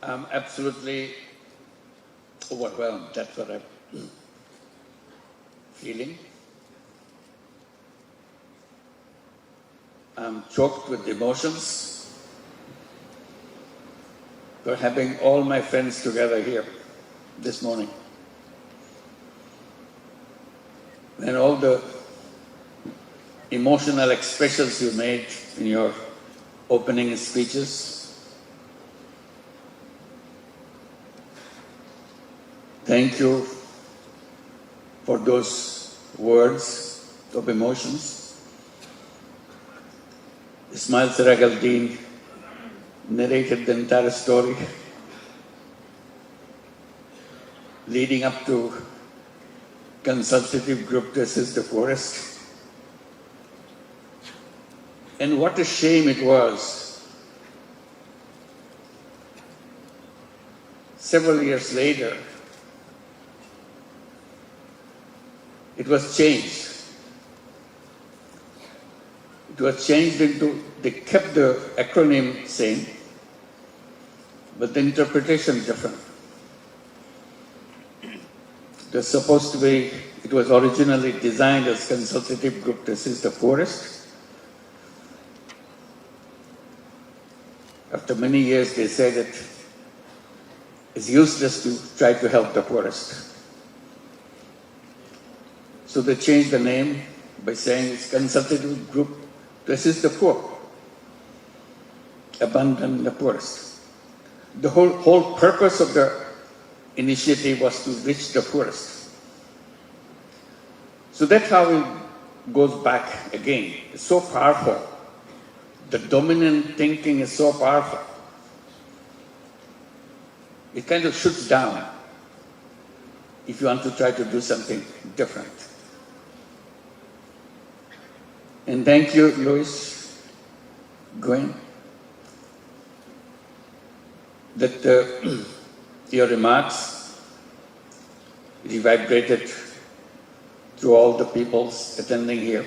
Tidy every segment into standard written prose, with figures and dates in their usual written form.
I'm absolutely overwhelmed. That's what I'm feeling. I'm choked with emotions for having all my friends together here this morning. And all the emotional expressions you made in your opening speeches. Thank you for those words of emotions. Ismail Siragaldeen narrated the entire story leading up to consultative group to assist the forest. And what a shame it was. Several years later, it was changed. It was changed into, they kept the acronym same, but the interpretation different. It was supposed to be, it was originally designed as consultative group to assist the forest. After many years, they said that it's useless to try to help the poorest. So they changed the name by saying it's consultative group to assist the poor, abandon the poorest. The whole purpose of the initiative was to reach the poorest. So that's how it goes back again. It's so powerful. The dominant thinking is so powerful. It kind of shuts down if you want to try to do something different. And thank you, Louis Gwen, that your remarks reverberated through all the peoples attending here.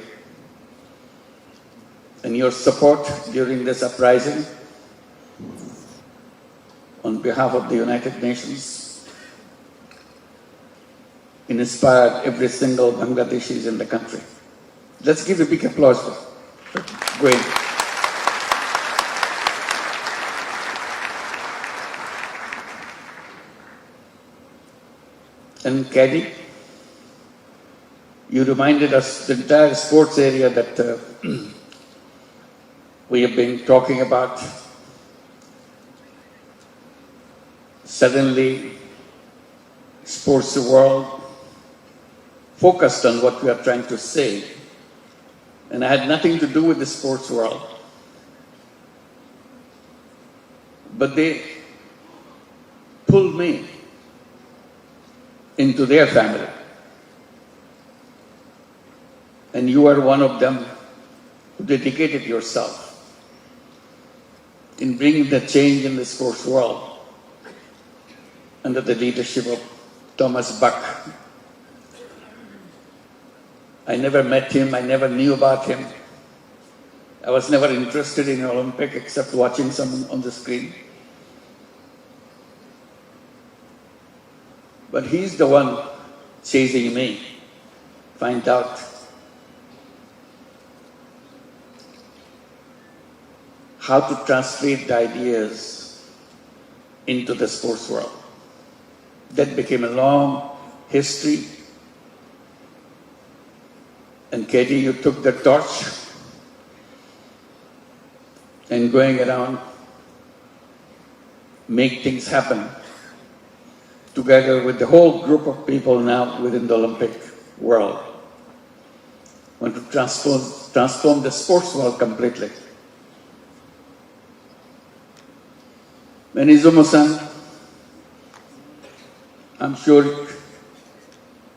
And your support during this uprising on behalf of the United Nations inspired every single Bangladeshi in the country. Let's give a big applause for Gwen. And Caddy, you reminded us the entire sports area that we have been talking about. Suddenly, sports world focused on what we are trying to say. And I had nothing to do with the sports world. But they pulled me into their family. And you are one of them who dedicated yourself in bringing the change in the sports world under the leadership of Thomas Buck. I never met him, I never knew about him. I was never interested in Olympic except watching someone on the screen. But he's the one chasing me, find out how to translate the ideas into the sports world. That became a long history. And Katie, you took the torch and going around, make things happen together with the whole group of people now within the Olympic world. Want to transform the sports world completely. And Izumo-san, I'm sure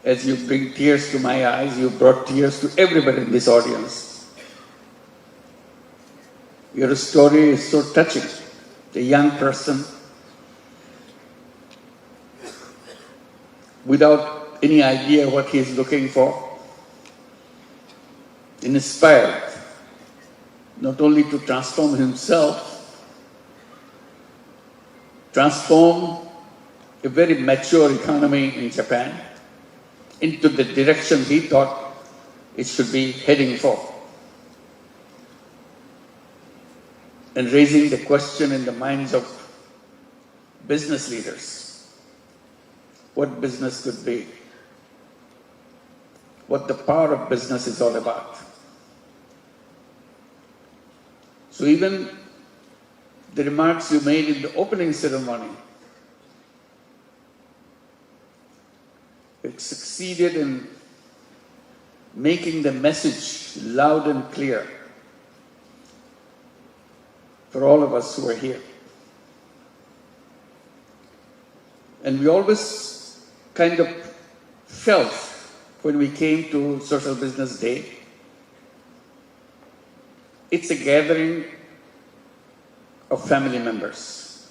as you bring tears to my eyes, you brought tears to everybody in this audience. Your story is so touching. The young person, without any idea what he is looking for, inspired not only to transform himself, transform a very mature economy in Japan into the direction he thought it should be heading for. And raising the question in the minds of business leaders, what business could be, what the power of business is all about. So even the remarks you made in the opening ceremony, it succeeded in making the message loud and clear for all of us who are here. And we always kind of felt when we came to Social Business Day, it's a gathering of family members.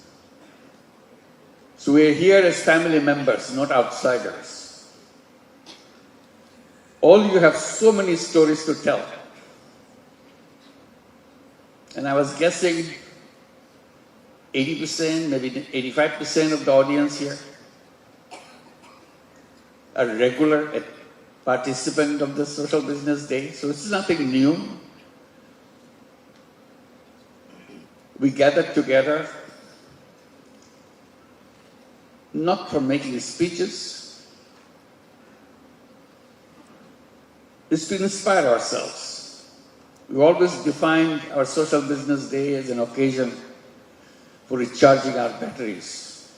So we're here as family members, not outsiders. All you have so many stories to tell. And I was guessing 80%, maybe 85% of the audience here are regular participant of the Social Business Day. So it's nothing new. We gathered together not for making speeches, it's to inspire ourselves. We always defined our Social Business Day as an occasion for recharging our batteries.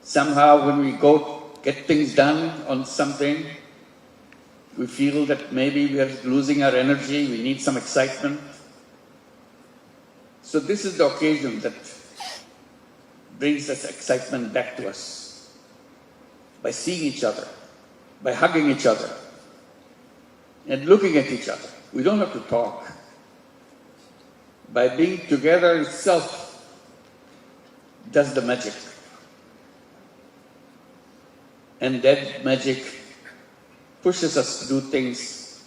Somehow when we go get things done on something, we feel that maybe we are losing our energy, we need some excitement. So this is the occasion that brings this excitement back to us. By seeing each other, by hugging each other, and looking at each other. We don't have to talk. By being together itself does the magic. And that magic pushes us to do things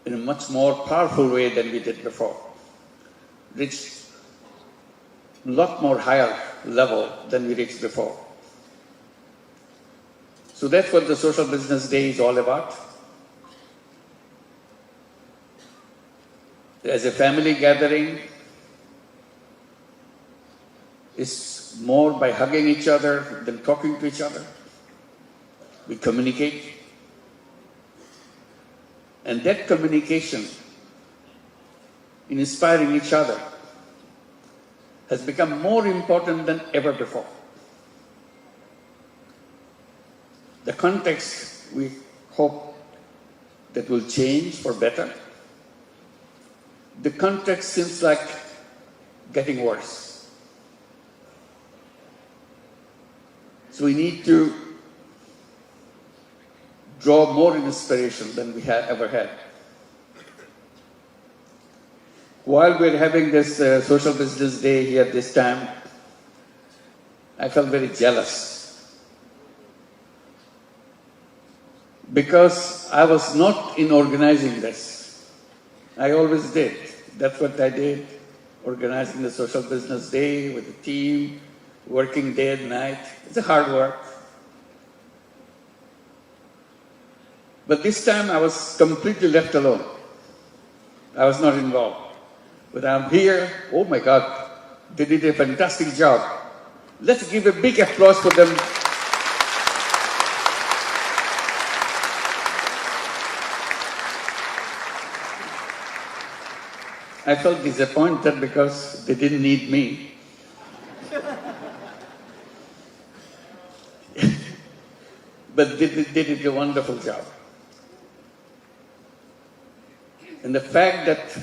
in a much more powerful way than we did before. Reach a lot more higher level than we reached before. So that's what the Social Business Day is all about. As a family gathering, it's more by hugging each other than talking to each other. We communicate. And that communication, in inspiring each other, has become more important than ever before. The context, we hope that will change for better. The context seems like getting worse. So we need to draw more inspiration than we have ever had. While we're having this Social Business Day here this time, I felt very jealous. Because I was not in organizing this. I always did. That's what I did, organizing the Social Business Day with the team, working day and night. It's a hard work. But this time I was completely left alone. I was not involved. But I'm here, oh my God, they did a fantastic job. Let's give a big applause for them. I felt disappointed because they didn't need me. But they did a wonderful job. And the fact that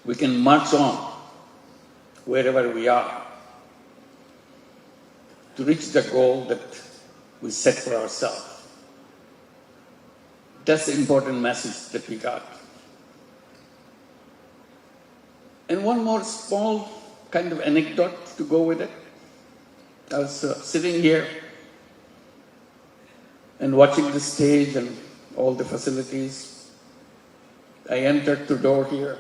we can march on wherever we are to reach the goal that we set for ourselves. That's the important message that we got. And one more small kind of anecdote to go with it. I was sitting here and watching the stage and all the facilities. I entered the door here.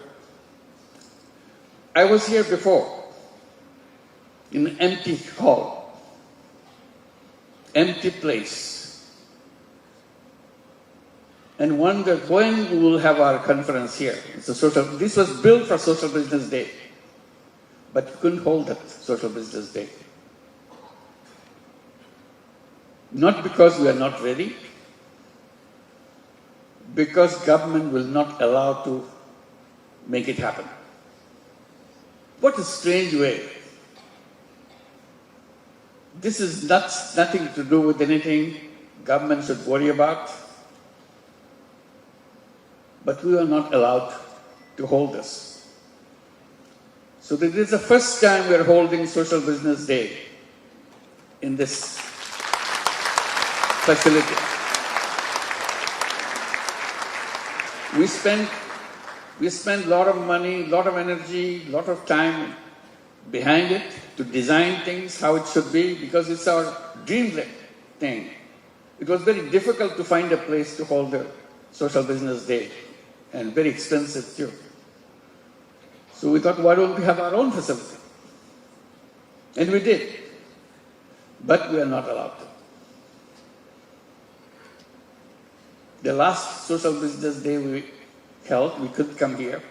I was here before in an empty hall, empty place, and wondered when we will have our conference here. This was built for Social Business Day, but you couldn't hold that Social Business Day. Not because we are not ready, because government will not allow to make it happen. What a strange way. This is nothing to do with anything government should worry about, but we are not allowed to hold this. So this is the first time we are holding Social Business Day in this facility. We spend a lot of money, a lot of energy, a lot of time behind it to design things how it should be, because it's our dream thing. It was very difficult to find a place to hold the Social Business Day, and very expensive too. So we thought, why don't we have our own facility? And we did, but we are not allowed to. The last Social Business Day we held, we couldn't come here.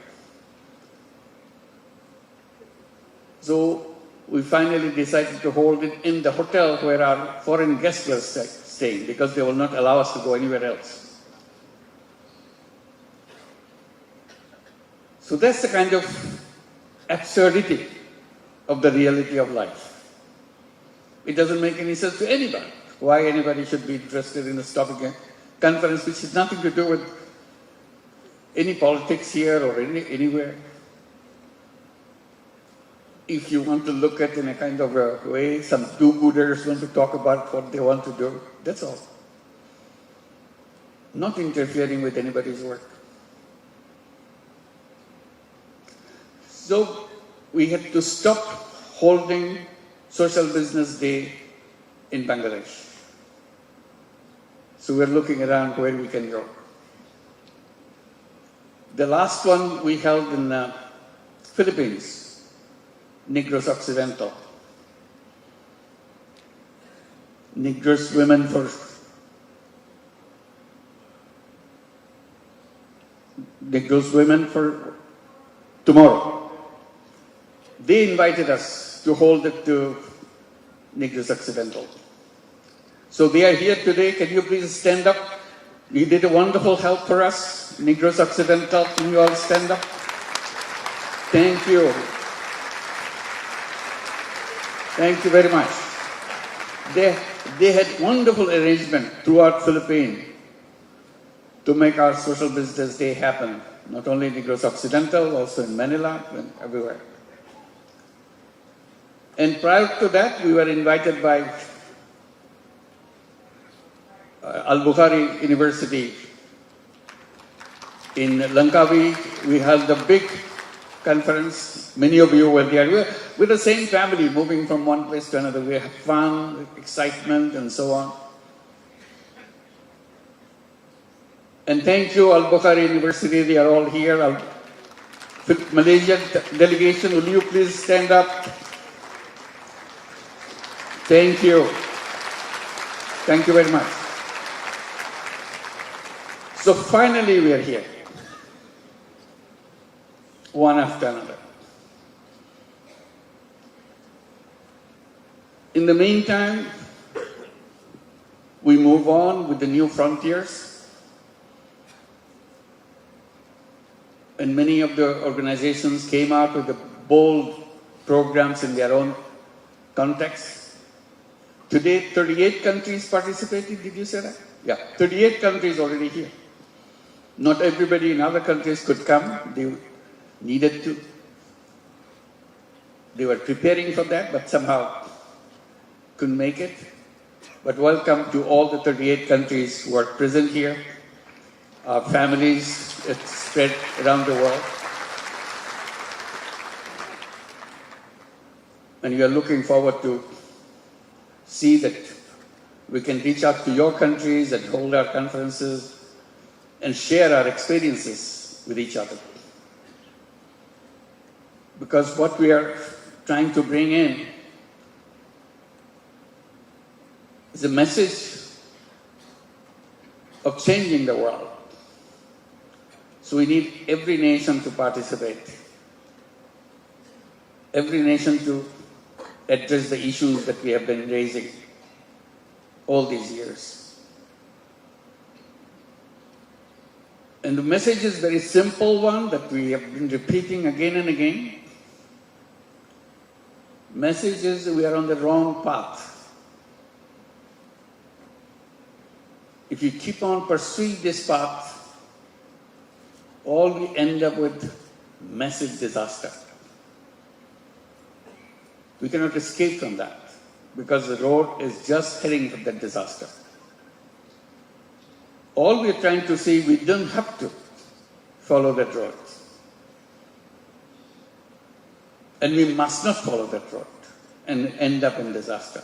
So we finally decided to hold it in the hotel where our foreign guests were staying, because they will not allow us to go anywhere else. So that's the kind of absurdity of the reality of life. It doesn't make any sense to anybody. Why anybody should be interested in a topic conference which has nothing to do with any politics here or anywhere. If you want to look at in a kind of a way, some do-gooders want to talk about what they want to do, that's all. Not interfering with anybody's work. So we had to stop holding Social Business Day in Bangladesh. So we're looking around where we can go. The last one we held in Philippines, Negros Occidental. Negros Women for Tomorrow. They invited us to hold it to Negros Occidental. So they are here today. Can you please stand up? You did a wonderful help for us, Negros Occidental. Can you all stand up? Thank you. Thank you very much. They had wonderful arrangement throughout Philippines to make our Social Business Day happen. Not only in Negros Occidental, also in Manila and everywhere. And prior to that, we were invited by Al-Bukhari University in Langkawi. We held a big conference. Many of you were there. We're the same family, moving from one place to another. We had fun, excitement, and so on. And thank you, Al-Bukhari University. They are all here. Malaysian delegation, will you please stand up? Thank you. Thank you very much. So finally we are here, one after another. In the meantime, we move on with the new frontiers. And many of the organizations came out with the bold programs in their own context. Today, 38 countries participated, did you say that? Yeah, 38 countries already here. Not everybody in other countries could come. They needed to. They were preparing for that, but somehow couldn't make it. But welcome to all the 38 countries who are present here. Our families spread around the world. And we are looking forward to see that we can reach out to your countries and hold our conferences and share our experiences with each other. Because what we are trying to bring in is a message of changing the world. So we need every nation to participate, every nation to address the issues that we have been raising all these years. And the message is a very simple one that we have been repeating again and again. Message is we are on the wrong path. If you keep on pursuing this path, all we end up with massive disaster. We cannot escape from that because the road is just heading for that disaster. All we are trying to say, we don't have to follow that road. And we must not follow that road and end up in disaster.